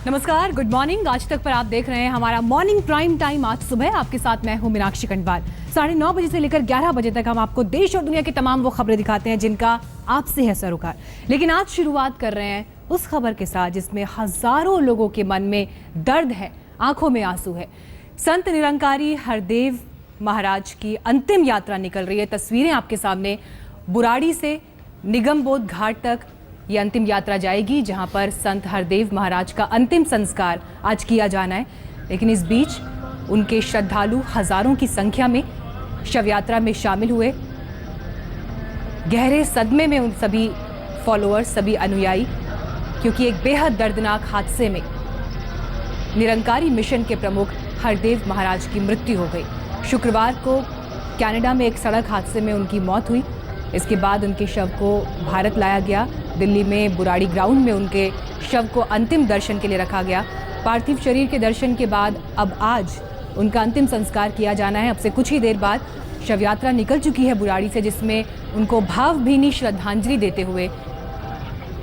नमस्कार, good morning. आज तक पर आप देख रहे हैं हमारा मॉर्निंग प्राइम टाइम। आज सुबह आपके साथ मैं हूं मीनाक्षी खंडवाल। 9:30 बजे से लेकर 11 बजे तक हम आपको देश और दुनिया की तमाम वो खबरें दिखाते हैं जिनका आपसे है सरोकार। लेकिन आज शुरुआत कर रहे हैं उस खबर के साथ जिसमें हजारों लोगों के मन में दर्द है, आंखों में आंसू है। संत निरंकारी हरदेव महाराज की अंतिम यात्रा निकल रही है। तस्वीरें आपके सामने। बुराड़ी से निगमबोध घाट तक ये अंतिम यात्रा जाएगी, जहां पर संत हरदेव महाराज का अंतिम संस्कार आज किया जाना है। लेकिन इस बीच उनके श्रद्धालु हजारों की संख्या में शव यात्रा में शामिल हुए। गहरे सदमे में उन सभी फॉलोअर्स, सभी अनुयायी, क्योंकि एक बेहद दर्दनाक हादसे में निरंकारी मिशन के प्रमुख हरदेव महाराज की मृत्यु हो गई। शुक्रवार को कनाडा में एक सड़क हादसे में उनकी मौत हुई। इसके बाद उनके शव को भारत लाया गया। दिल्ली में बुराड़ी ग्राउंड में उनके शव को अंतिम दर्शन के लिए रखा गया। पार्थिव शरीर के दर्शन के बाद अब आज उनका अंतिम संस्कार किया जाना है। अब से कुछ ही देर बाद शव यात्रा निकल चुकी है बुराड़ी से, जिसमें उनको भावभीनी श्रद्धांजलि देते हुए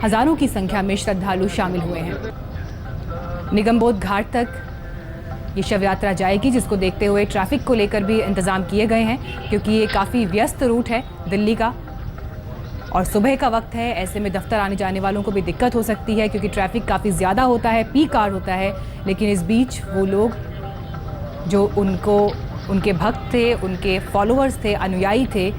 हजारों की संख्या में श्रद्धालु शामिल हुए हैं। निगमबोध घाट तक ये शव यात्रा जाएगी, जिसको देखते हुए ट्रैफिक को लेकर भी इंतजाम किए गए हैं, क्योंकि ये काफ़ी व्यस्त रूट है दिल्ली का और सुबह का वक्त है। ऐसे में दफ्तर आने जाने वालों को भी दिक्कत हो सकती है, क्योंकि ट्रैफिक काफ़ी ज़्यादा होता है, पीक आवर होता है। लेकिन इस बीच वो लोग जो उनके भक्त थे, उनके फॉलोअर्स थे, अनुयायी थे,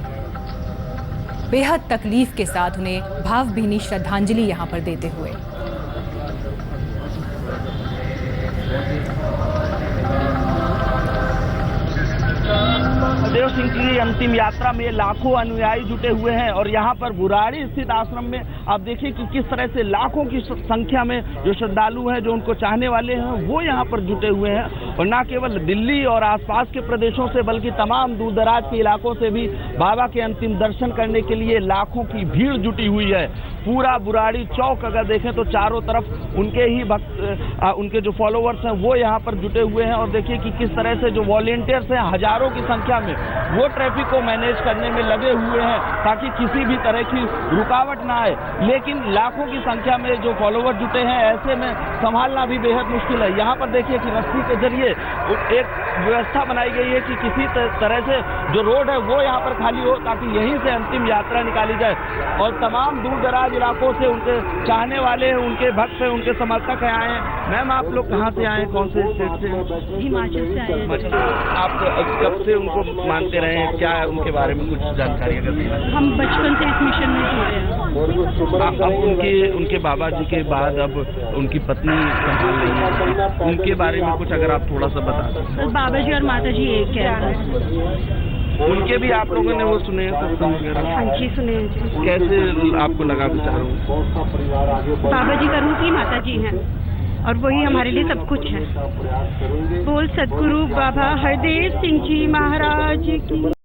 बेहद तकलीफ के साथ उन्हें भावभीनी श्रद्धांजलि यहाँ पर देते हुए। हरदेव सिंह की अंतिम यात्रा में लाखों अनुयायी जुटे हुए हैं और यहाँ पर बुराड़ी स्थित आश्रम में आप देखिए कि किस तरह से लाखों की संख्या में जो श्रद्धालु हैं, जो उनको चाहने वाले हैं, वो यहाँ पर जुटे हुए हैं। और न केवल दिल्ली और आसपास के प्रदेशों से बल्कि तमाम दूर दराज के इलाकों से भी बाबा के अंतिम दर्शन करने के लिए लाखों की भीड़ जुटी हुई है। पूरा बुराड़ी चौक अगर देखें तो चारों तरफ उनके ही भक्त, उनके जो फॉलोवर्स हैं वो यहाँ पर जुटे हुए हैं। और देखिए कि किस तरह से जो वॉलेंटियर्स हैं हजारों की संख्या में, वो ट्रैफिक को मैनेज करने में लगे हुए हैं ताकि किसी भी तरह की रुकावट ना आए। लेकिन लाखों की संख्या में जो फॉलोवर जुटे हैं, ऐसे में संभालना भी बेहद मुश्किल है। यहाँ पर देखिए कि रस्सी के जरिए एक व्यवस्था बनाई गई है कि किसी तरह से जो रोड है वो यहाँ पर खाली हो ताकि यहीं से अंतिम यात्रा निकाली जाए। और तमाम दूर दराज इलाकों से उनके चाहने वाले हैं, उनके भक्त हैं, उनके समर्थक आए हैं। मैम, आप लोग कहाँ से आए हैं, कौन से स्टेट से? हिमाचल से आए हैं। आप कब से उनको मानते रहे हैं, क्या उनके बारे में कुछ जानकारी अगर देना? हम बचपन से इस मिशन में जुड़े हैं। अब उनके बाबा जी के बाद अब उनकी पत्नी संभाल रही है, उनके बारे में कुछ अगर आप थोड़ा सा बता दें। बाबा जी और माता जी एक है। उनके भी आप लोगों ने वो सुने हैं सत्संग वगैरह? हाँ जी, सुने हैं। कैसे आपको लगा विचारों? बाबा जी का रूप ही माता जी हैं और वही हमारे लिए सब कुछ है। बोल सतगुरु बाबा हरदेव सिंह जी महाराज की।